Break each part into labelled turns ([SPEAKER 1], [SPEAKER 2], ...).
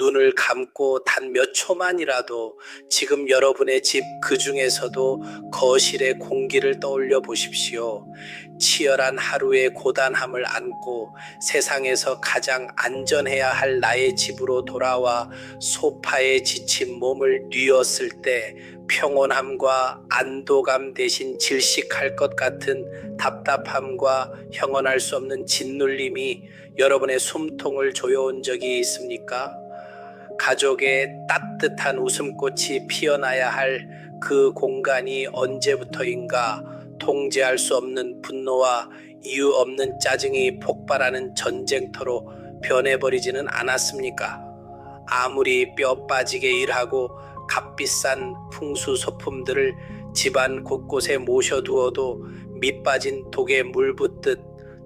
[SPEAKER 1] 눈을 감고 단 몇 초만이라도 지금 여러분의 집 그 중에서도 거실의 공기를 떠올려 보십시오. 치열한 하루의 고단함을 안고 세상에서 가장 안전해야 할 나의 집으로 돌아와 소파에 지친 몸을 뉘었을 때 평온함과 안도감 대신 질식할 것 같은 답답함과 형언할 수 없는 짓눌림이 여러분의 숨통을 조여온 적이 있습니까? 가족의 따뜻한 웃음꽃이 피어나야 할 그 공간이 언제부터인가 통제할 수 없는 분노와 이유 없는 짜증이 폭발하는 전쟁터로 변해버리지는 않았습니까? 아무리 뼈 빠지게 일하고 값비싼 풍수 소품들을 집안 곳곳에 모셔두어도 밑 빠진 독에 물 붓듯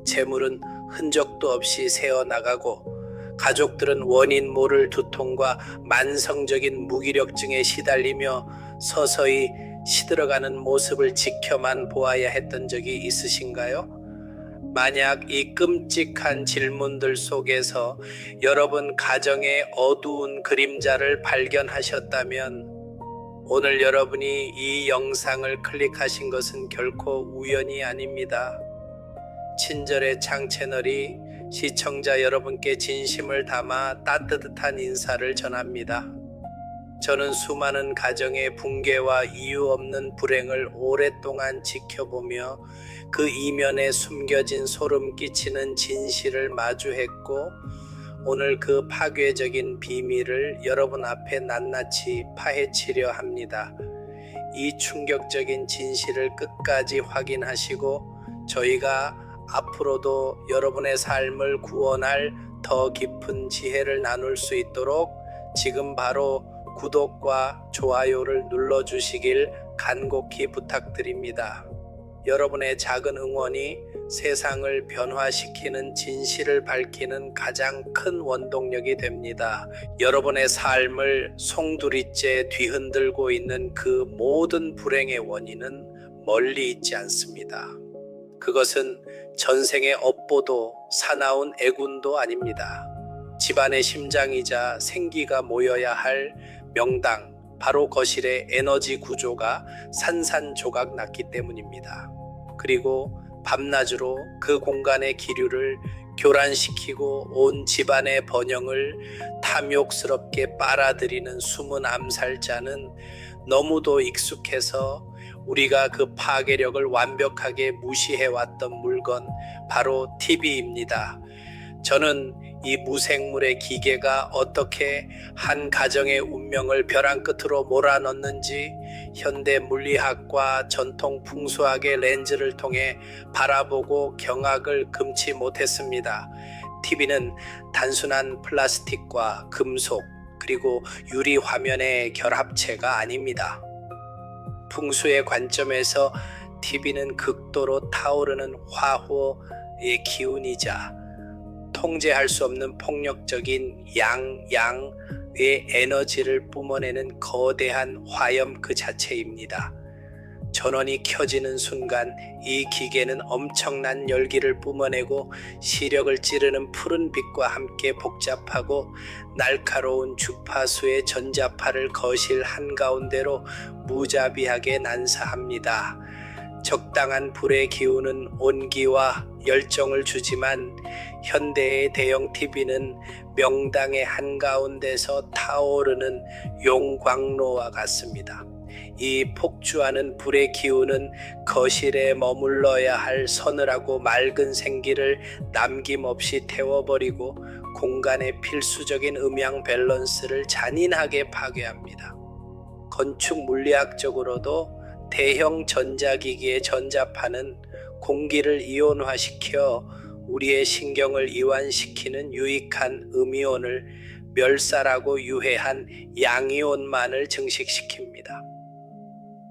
[SPEAKER 1] 재물은 흔적도 없이 새어나가고 가족들은 원인 모를 두통과 만성적인 무기력증에 시달리며 서서히 시들어가는 모습을 지켜만 보아야 했던 적이 있으신가요? 만약 이 끔찍한 질문들 속에서 여러분 가정의 어두운 그림자를 발견하셨다면 오늘 여러분이 이 영상을 클릭하신 것은 결코 우연이 아닙니다. 친절의 창 채널이 시청자 여러분께 진심을 담아 따뜻한 인사를 전합니다. 저는 수많은 가정의 붕괴와 이유 없는 불행을 오랫동안 지켜보며 그 이면에 숨겨진 소름 끼치는 진실을 마주했고 오늘 그 파괴적인 비밀을 여러분 앞에 낱낱이 파헤치려 합니다. 이 충격적인 진실을 끝까지 확인하시고 저희가 앞으로도 여러분의 삶을 구원할 더 깊은 지혜를 나눌 수 있도록 지금 바로 구독과 좋아요를 눌러주시길 간곡히 부탁드립니다. 여러분의 작은 응원이 세상을 변화시키는 진실을 밝히는 가장 큰 원동력이 됩니다. 여러분의 삶을 송두리째 뒤흔들고 있는 그 모든 불행의 원인은 멀리 있지 않습니다. 그것은 전생의 업보도 사나운 애군도 아닙니다. 집안의 심장이자 생기가 모여야 할 명당, 바로 거실의 에너지 구조가 산산조각 났기 때문입니다. 그리고 밤낮으로 그 공간의 기류를 교란시키고 온 집안의 번영을 탐욕스럽게 빨아들이는 숨은 암살자는 너무도 익숙해서 우리가 그 파괴력을 완벽하게 무시해왔던 물건, 바로 TV입니다. 저는 이 무생물의 기계가 어떻게 한 가정의 운명을 벼랑 끝으로 몰아넣는지 현대 물리학과 전통 풍수학의 렌즈를 통해 바라보고 경악을 금치 못했습니다. TV는 단순한 플라스틱과 금속 그리고 유리 화면의 결합체가 아닙니다. 풍수의 관점에서 TV는 극도로 타오르는 화호의 기운이자 통제할 수 없는 폭력적인 양의 에너지를 뿜어내는 거대한 화염 그 자체입니다. 전원이 켜지는 순간 이 기계는 엄청난 열기를 뿜어내고 시력을 찌르는 푸른 빛과 함께 복잡하고 날카로운 주파수의 전자파를 거실 한가운데로 무자비하게 난사합니다. 적당한 불의 기운은 온기와 열정을 주지만 현대의 대형 TV는 명당의 한가운데서 타오르는 용광로와 같습니다. 이 폭주하는 불의 기운은 거실에 머물러야 할 서늘하고 맑은 생기를 남김없이 태워버리고 공간의 필수적인 음향 밸런스를 잔인하게 파괴합니다. 건축 물리학적으로도 대형 전자기기의 전자파는 공기를 이온화시켜 우리의 신경을 이완시키는 유익한 음이온을 멸살하고 유해한 양이온만을 증식시킵니다.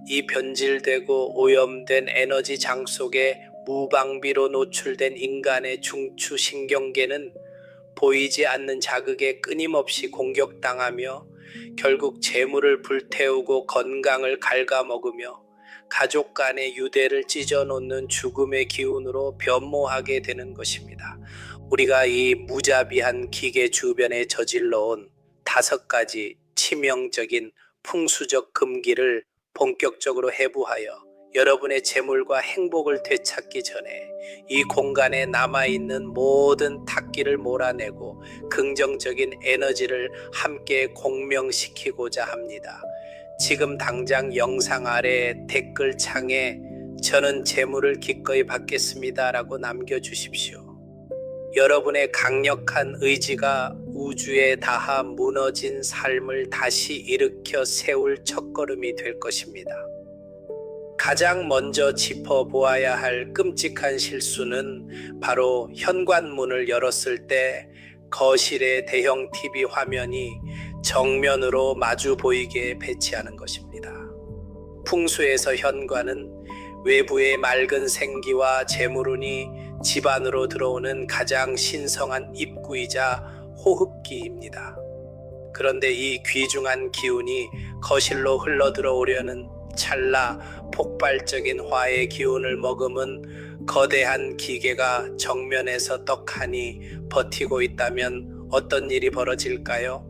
[SPEAKER 1] 이 변질되고 오염된 에너지장 속에 무방비로 노출된 인간의 중추 신경계는 보이지 않는 자극에 끊임없이 공격당하며 결국 재물을 불태우고 건강을 갉아먹으며 가족 간의 유대를 찢어놓는 죽음의 기운으로 변모하게 되는 것입니다. 우리가 이 무자비한 기계 주변에 저질러온 5가지 치명적인 풍수적 금기를 본격적으로 해부하여 여러분의 재물과 행복을 되찾기 전에 이 공간에 남아있는 모든 탁기를 몰아내고 긍정적인 에너지를 함께 공명시키고자 합니다. 지금 당장 영상 아래 댓글창에 "저는 재물을 기꺼이 받겠습니다" 라고 남겨주십시오. 여러분의 강력한 의지가 우주에 닿아 무너진 삶을 다시 일으켜 세울 첫걸음이 될 것입니다. 가장 먼저 짚어보아야 할 끔찍한 실수는 바로 현관문을 열었을 때 거실의 대형 TV 화면이 정면으로 마주 보이게 배치하는 것입니다. 풍수에서 현관은 외부의 맑은 생기와 재물운이 집 안으로 들어오는 가장 신성한 입구이자 호흡기입니다. 그런데 이 귀중한 기운이 거실로 흘러 들어오려는 찰나 폭발적인 화의 기운을 머금은 거대한 기계가 정면에서 떡하니 버티고 있다면 어떤 일이 벌어질까요?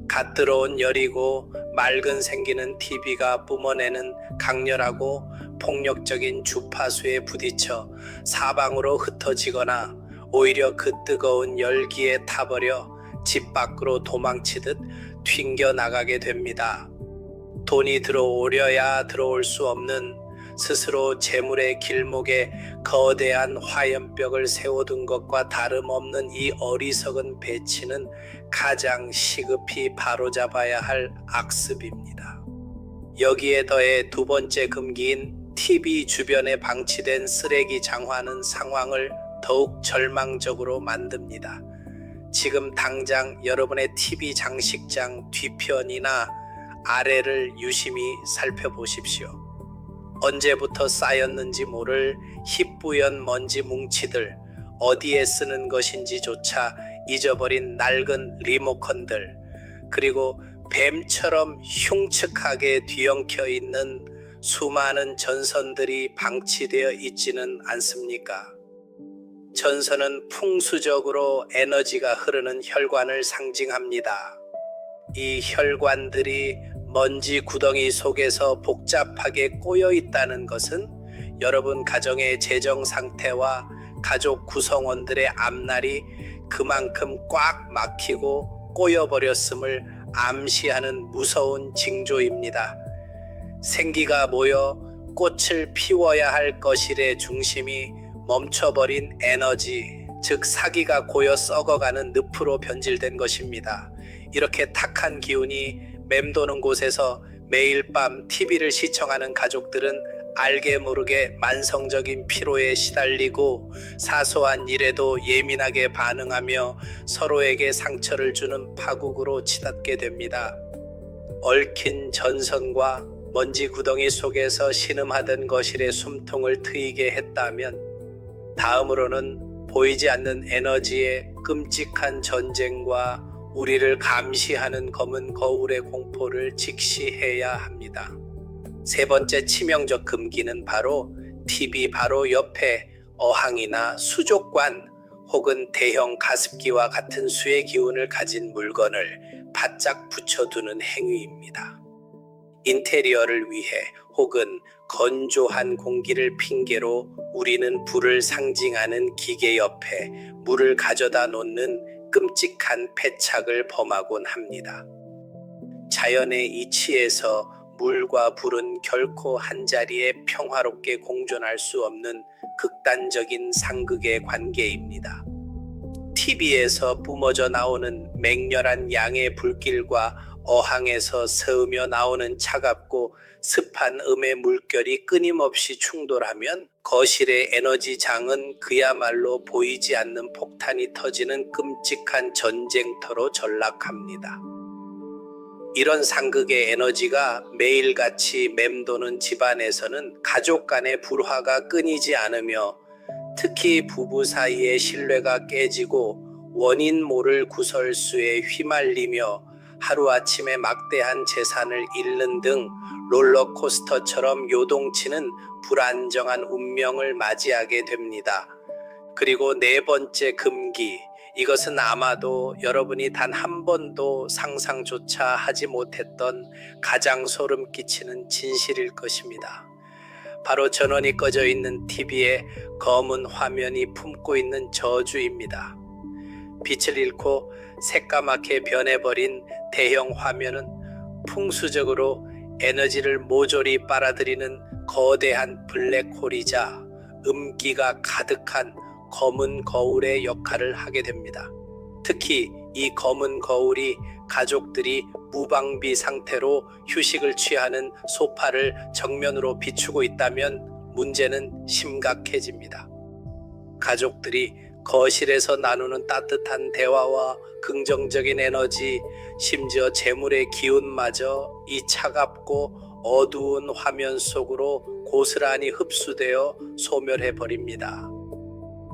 [SPEAKER 1] 갓 들어온 열이고 맑은 생기는 TV가 뿜어내는 강렬하고 폭력적인 주파수에 부딪혀 사방으로 흩어지거나 오히려 그 뜨거운 열기에 타버려 집 밖으로 도망치듯 튕겨나가게 됩니다. 돈이 들어오려야 들어올 수 없는, 스스로 재물의 길목에 거대한 화염벽을 세워둔 것과 다름없는 이 어리석은 배치는 가장 시급히 바로잡아야 할 악습입니다. 여기에 더해 2번째 금기인 TV 주변에 방치된 쓰레기 장화는 상황을 더욱 절망적으로 만듭니다. 지금 당장 여러분의 TV 장식장 뒤편이나 아래를 유심히 살펴보십시오. 언제부터 쌓였는지 모를 희뿌연 먼지 뭉치들, 어디에 쓰는 것인지조차 잊어버린 낡은 리모컨들, 그리고 뱀처럼 흉측하게 뒤엉켜 있는 수많은 전선들이 방치되어 있지는 않습니까? 전선은 풍수적으로 에너지가 흐르는 혈관을 상징합니다. 이 혈관들이 먼지 구덩이 속에서 복잡하게 꼬여 있다는 것은 여러분 가정의 재정 상태와 가족 구성원들의 앞날이 그만큼 꽉 막히고 꼬여버렸음을 암시하는 무서운 징조입니다. 생기가 모여 꽃을 피워야 할 거실의 중심이 멈춰버린 에너지, 즉 사기가 고여 썩어가는 늪으로 변질된 것입니다. 이렇게 탁한 기운이 맴도는 곳에서 매일 밤 TV를 시청하는 가족들은 알게 모르게 만성적인 피로에 시달리고 사소한 일에도 예민하게 반응하며 서로에게 상처를 주는 파국으로 치닫게 됩니다. 얽힌 전선과 먼지 구덩이 속에서 신음하던 거실의 숨통을 트이게 했다면 다음으로는 보이지 않는 에너지의 끔찍한 전쟁과 우리를 감시하는 검은 거울의 공포를 직시해야 합니다. 3번째 치명적 금기는 바로 TV 바로 옆에 어항이나 수족관 혹은 대형 가습기와 같은 수의 기운을 가진 물건을 바짝 붙여두는 행위입니다. 인테리어를 위해 혹은 건조한 공기를 핑계로 우리는 불을 상징하는 기계 옆에 물을 가져다 놓는 끔찍한 패착을 범하곤 합니다. 자연의 이치에서 물과 불은 결코 한자리에 평화롭게 공존할 수 없는 극단적인 상극의 관계입니다. TV에서 뿜어져 나오는 맹렬한 양의 불길과 어항에서 새으며 나오는 차갑고 습한 음의 물결이 끊임없이 충돌하면 거실의 에너지장은 그야말로 보이지 않는 폭탄이 터지는 끔찍한 전쟁터로 전락합니다. 이런 상극의 에너지가 매일같이 맴도는 집안에서는 가족 간의 불화가 끊이지 않으며 특히 부부 사이의 신뢰가 깨지고 원인 모를 구설수에 휘말리며 하루아침에 막대한 재산을 잃는 등 롤러코스터처럼 요동치는 불안정한 운명을 맞이하게 됩니다. 그리고 4번째 금기, 이것은 아마도 여러분이 단 한 번도 상상조차 하지 못했던 가장 소름 끼치는 진실일 것입니다. 바로 전원이 꺼져 있는 TV의 검은 화면이 품고 있는 저주입니다. 빛을 잃고 새까맣게 변해버린 대형 화면은 풍수적으로 에너지를 모조리 빨아들이는 거대한 블랙홀이자 음기가 가득한 검은 거울의 역할을 하게 됩니다. 특히 이 검은 거울이 가족들이 무방비 상태로 휴식을 취하는 소파를 정면으로 비추고 있다면 문제는 심각해집니다. 가족들이 거실에서 나누는 따뜻한 대화와 긍정적인 에너지, 심지어 재물의 기운마저 이 차갑고 어두운 화면 속으로 고스란히 흡수되어 소멸해 버립니다.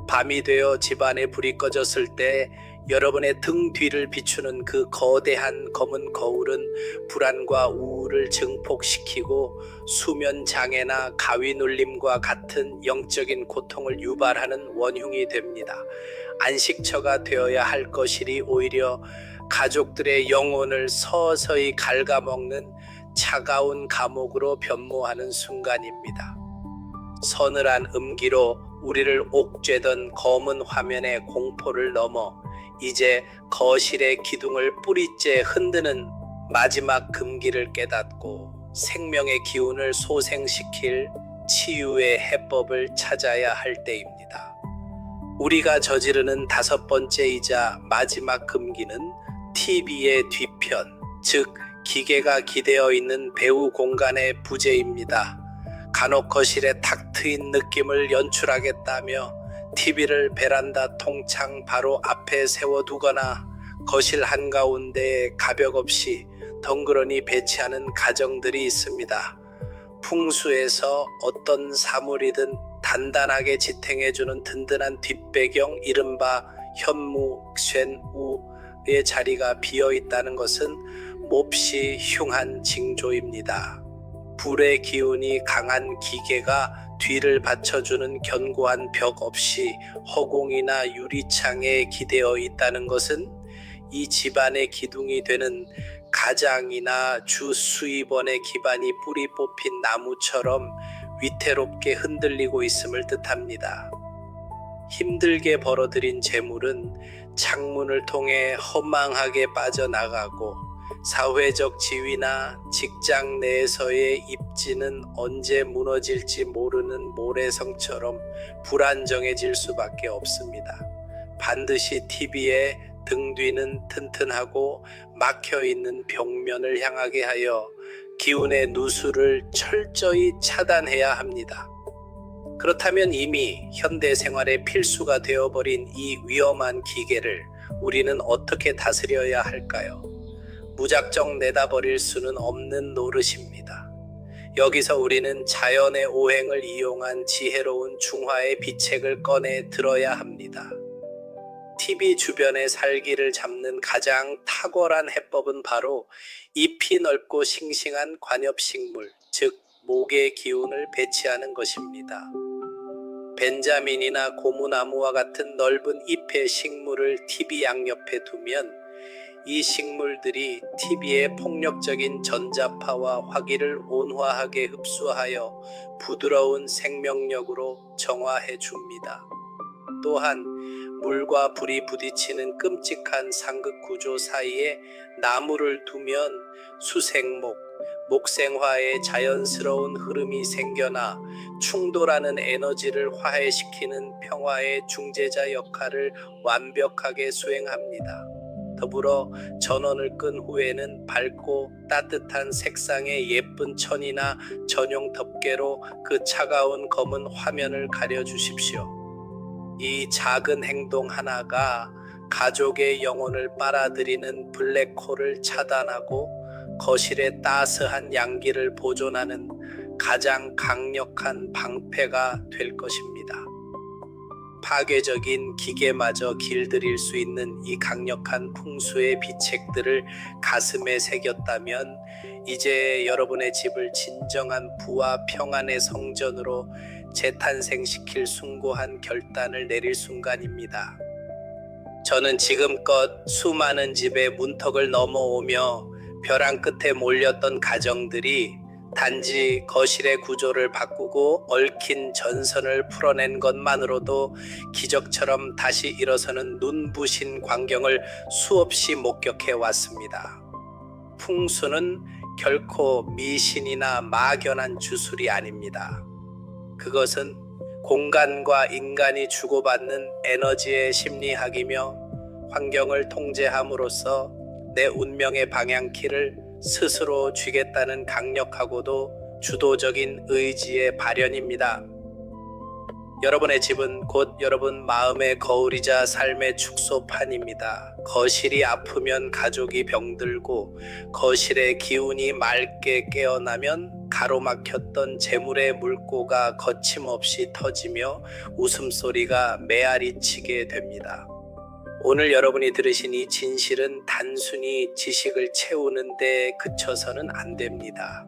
[SPEAKER 1] 밤이 되어 집안에 불이 꺼졌을 때 여러분의 등 뒤를 비추는 그 거대한 검은 거울은 불안과 우울을 증폭시키고 수면 장애나 가위 눌림과 같은 영적인 고통을 유발하는 원흉이 됩니다. 안식처가 되어야 할 거실이 오히려 가족들의 영혼을 서서히 갉아먹는 차가운 감옥으로 변모하는 순간입니다. 서늘한 음기로 우리를 옥죄던 검은 화면의 공포를 넘어 이제 거실의 기둥을 뿌리째 흔드는 마지막 금기를 깨닫고 생명의 기운을 소생시킬 치유의 해법을 찾아야 할 때입니다. 우리가 저지르는 다섯 번째이자 마지막 금기는 TV의 뒤편, 즉 기계가 기대어 있는 배우 공간의 부재입니다. 간혹 거실에 탁 트인 느낌을 연출하겠다며 TV를 베란다 통창 바로 앞에 세워두거나 거실 한가운데에 가벽 없이 덩그러니 배치하는 가정들이 있습니다. 풍수에서 어떤 사물이든 단단하게 지탱해주는 든든한 뒷배경, 이른바 현무玄우의 자리가 비어있다는 것은 몹시 흉한 징조입니다. 불의 기운이 강한 기계가 뒤를 받쳐주는 견고한 벽 없이 허공이나 유리창에 기대어 있다는 것은 이 집안의 기둥이 되는 가장이나 주 수입원의 기반이 뿌리 뽑힌 나무처럼 위태롭게 흔들리고 있음을 뜻합니다. 힘들게 벌어들인 재물은 창문을 통해 허망하게 빠져나가고 사회적 지위나 직장 내에서의 입지는 언제 무너질지 모르는 모래성처럼 불안정해질 수밖에 없습니다. 반드시 TV의 등 뒤는 튼튼하고 막혀있는 벽면을 향하게 하여 기운의 누수를 철저히 차단해야 합니다. 그렇다면 이미 현대 생활의 필수가 되어버린 이 위험한 기계를 우리는 어떻게 다스려야 할까요? 무작정 내다버릴 수는 없는 노릇입니다. 여기서 우리는 자연의 오행을 이용한 지혜로운 중화의 비책을 꺼내 들어야 합니다. TV 주변에 살기를 잡는 가장 탁월한 해법은 바로 잎이 넓고 싱싱한 관엽식물, 즉 목의 기운을 배치하는 것입니다. 벤자민이나 고무나무와 같은 넓은 잎의 식물을 TV 양옆에 두면 이 식물들이 TV의 폭력적인 전자파와 화기를 온화하게 흡수하여 부드러운 생명력으로 정화해 줍니다. 또한 물과 불이 부딪히는 끔찍한 상극 구조 사이에 나무를 두면 수생목, 목생화의 자연스러운 흐름이 생겨나 충돌하는 에너지를 화해시키는 평화의 중재자 역할을 완벽하게 수행합니다. 더불어 전원을 끈 후에는 밝고 따뜻한 색상의 예쁜 천이나 전용 덮개로 그 차가운 검은 화면을 가려주십시오. 이 작은 행동 하나가 가족의 영혼을 빨아들이는 블랙홀을 차단하고 거실의 따스한 양기를 보존하는 가장 강력한 방패가 될 것입니다. 파괴적인 기계마저 길들일 수 있는 이 강력한 풍수의 비책들을 가슴에 새겼다면 이제 여러분의 집을 진정한 부와 평안의 성전으로 재탄생시킬 숭고한 결단을 내릴 순간입니다. 저는 지금껏 수많은 집의 문턱을 넘어오며 벼랑 끝에 몰렸던 가정들이 단지 거실의 구조를 바꾸고 얽힌 전선을 풀어낸 것만으로도 기적처럼 다시 일어서는 눈부신 광경을 수없이 목격해 왔습니다. 풍수는 결코 미신이나 막연한 주술이 아닙니다. 그것은 공간과 인간이 주고받는 에너지의 심리학이며 환경을 통제함으로써 내 운명의 방향키를 스스로 쥐겠다는 강력하고도 주도적인 의지의 발현입니다. 여러분의 집은 곧 여러분 마음의 거울이자 삶의 축소판입니다. 거실이 아프면 가족이 병들고, 거실의 기운이 맑게 깨어나면 가로막혔던 재물의 물꼬가 거침없이 터지며 웃음소리가 메아리치게 됩니다. 오늘 여러분이 들으신 이 진실은 단순히 지식을 채우는 데 그쳐서는 안 됩니다.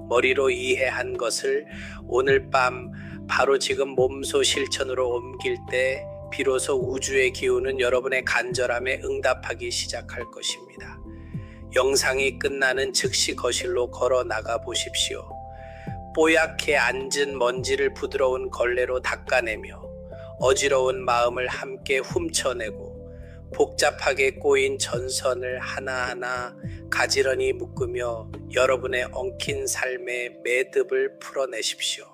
[SPEAKER 1] 머리로 이해한 것을 오늘 밤 바로 지금 몸소 실천으로 옮길 때 비로소 우주의 기운은 여러분의 간절함에 응답하기 시작할 것입니다. 영상이 끝나는 즉시 거실로 걸어 나가 보십시오. 뽀얗게 앉은 먼지를 부드러운 걸레로 닦아내며 어지러운 마음을 함께 훔쳐내고 복잡하게 꼬인 전선을 하나하나 가지런히 묶으며 여러분의 엉킨 삶의 매듭을 풀어내십시오.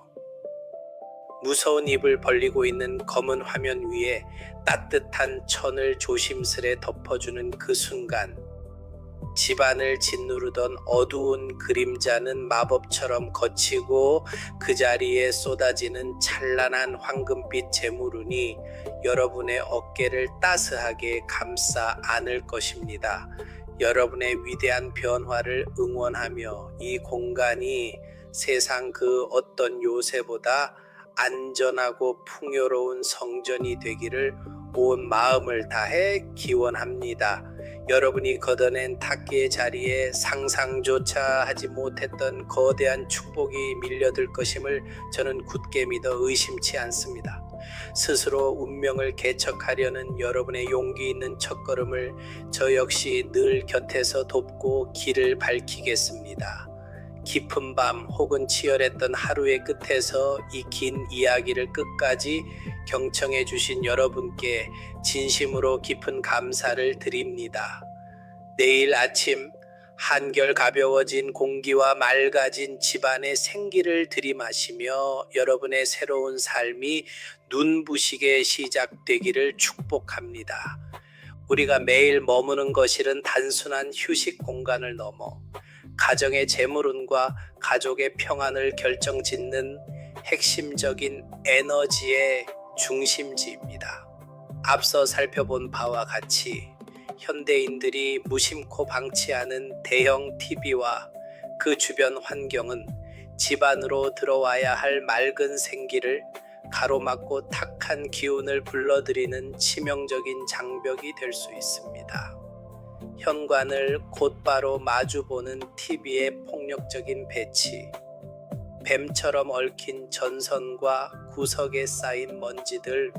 [SPEAKER 1] 무서운 입을 벌리고 있는 검은 화면 위에 따뜻한 천을 조심스레 덮어주는 그 순간, 집안을 짓누르던 어두운 그림자는 마법처럼 걷히고 그 자리에 쏟아지는 찬란한 황금빛 재물운이 여러분의 어깨를 따스하게 감싸 안을 것입니다. 여러분의 위대한 변화를 응원하며 이 공간이 세상 그 어떤 요새보다 안전하고 풍요로운 성전이 되기를 온 마음을 다해 기원합니다. 여러분이 걷어낸 탁기의 자리에 상상조차 하지 못했던 거대한 축복이 밀려들 것임을 저는 굳게 믿어 의심치 않습니다. 스스로 운명을 개척하려는 여러분의 용기 있는 첫걸음을 저 역시 늘 곁에서 돕고 길을 밝히겠습니다. 깊은 밤 혹은 치열했던 하루의 끝에서 이 긴 이야기를 끝까지 경청해 주신 여러분께 진심으로 깊은 감사를 드립니다. 내일 아침 한결 가벼워진 공기와 맑아진 집안의 생기를 들이마시며 여러분의 새로운 삶이 눈부시게 시작되기를 축복합니다. 우리가 매일 머무는 거실은 단순한 휴식 공간을 넘어 가정의 재물운과 가족의 평안을 결정짓는 핵심적인 에너지의 중심지입니다. 앞서 살펴본 바와 같이 현대인들이 무심코 방치하는 대형 TV와 그 주변 환경은 집 안으로 들어와야 할 맑은 생기를 가로막고 탁한 기운을 불러들이는 치명적인 장벽이 될 수 있습니다. 현관을 곧바로 마주보는 TV의 폭력적인 배치, 뱀처럼 얽힌 전선과 구석에 쌓인 먼지들,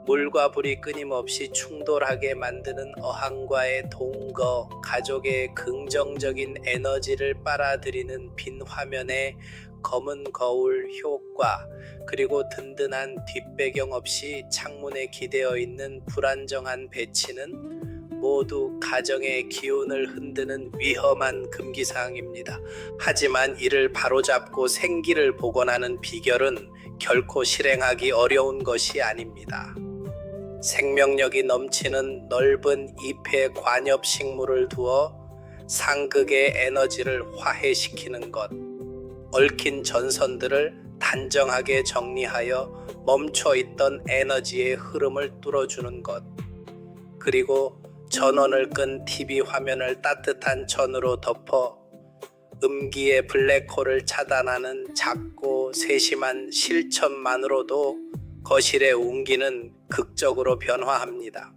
[SPEAKER 1] 물과 불이 끊임없이 충돌하게 만드는 어항과의 동거, 가족의 긍정적인 에너지를 빨아들이는 빈 화면에 검은 거울 효과, 그리고 든든한 뒷배경 없이 창문에 기대어 있는 불안정한 배치는 모두 가정의 기운을 흔드는 위험한 금기사항입니다. 하지만 이를 바로잡고 생기를 복원하는 비결은 결코 실행하기 어려운 것이 아닙니다. 생명력이 넘치는 넓은 잎의 관엽식물을 두어 상극의 에너지를 화해시키는 것, 얽힌 전선들을 단정하게 정리하여 멈춰있던 에너지의 흐름을 뚫어주는 것, 그리고 전원을 끈 TV 화면을 따뜻한 천으로 덮어 음기의 블랙홀을 차단하는 작고 세심한 실천만으로도 거실의 운기는 극적으로 변화합니다.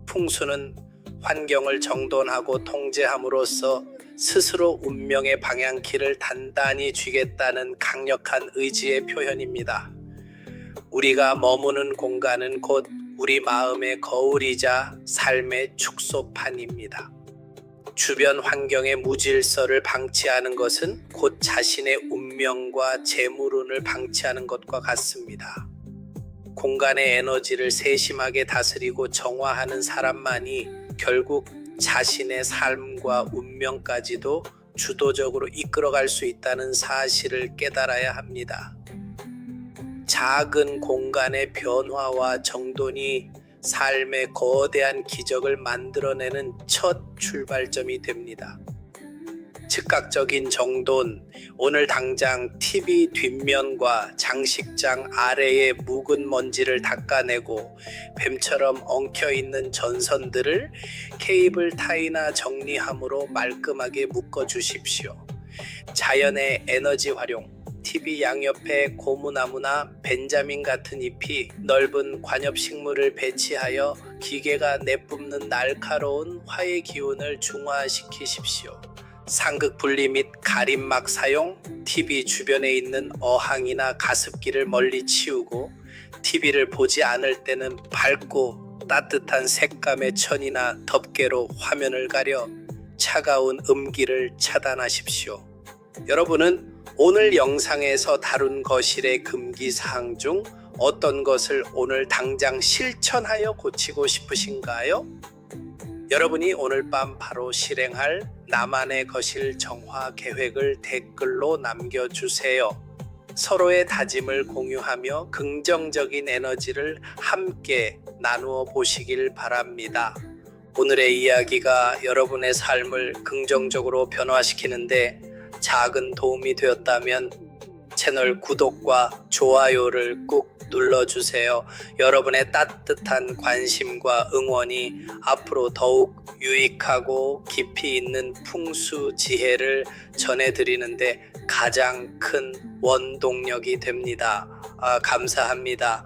[SPEAKER 1] 풍수는 환경을 정돈하고 통제함으로써 스스로 운명의 방향키를 단단히 쥐겠다는 강력한 의지의 표현입니다. 우리가 머무는 공간은 곧 우리 마음의 거울이자 삶의 축소판입니다. 주변 환경의 무질서를 방치하는 것은 곧 자신의 운명과 재물운을 방치하는 것과 같습니다. 공간의 에너지를 세심하게 다스리고 정화하는 사람만이 결국 자신의 삶과 운명까지도 주도적으로 이끌어갈 수 있다는 사실을 깨달아야 합니다. 작은 공간의 변화와 정돈이 삶의 거대한 기적을 만들어내는 첫 출발점이 됩니다. 즉각적인 정돈, 오늘 당장 TV 뒷면과 장식장 아래의 묵은 먼지를 닦아내고 뱀처럼 엉켜있는 전선들을 케이블 타이나 정리함으로 말끔하게 묶어주십시오. 자연의 에너지 활용, TV 양옆에 고무나무나 벤자민 같은 잎이 넓은 관엽식물을 배치하여 기계가 내뿜는 날카로운 화의 기운을 중화시키십시오. 상극 분리 및 가림막 사용, TV 주변에 있는 어항이나 가습기를 멀리 치우고 TV를 보지 않을 때는 밝고 따뜻한 색감의 천이나 덮개로 화면을 가려 차가운 음기를 차단하십시오. 여러분은 오늘 영상에서 다룬 거실의 금기사항 중 어떤 것을 오늘 당장 실천하여 고치고 싶으신가요? 여러분이 오늘 밤 바로 실행할 나만의 거실 정화 계획을 댓글로 남겨주세요. 서로의 다짐을 공유하며 긍정적인 에너지를 함께 나누어 보시길 바랍니다. 오늘의 이야기가 여러분의 삶을 긍정적으로 변화시키는데 작은 도움이 되었다면 채널 구독과 좋아요를 꾹 눌러주세요. 여러분의 따뜻한 관심과 응원이 앞으로 더욱 유익하고 깊이 있는 풍수 지혜를 전해드리는데 가장 큰 원동력이 됩니다. 감사합니다.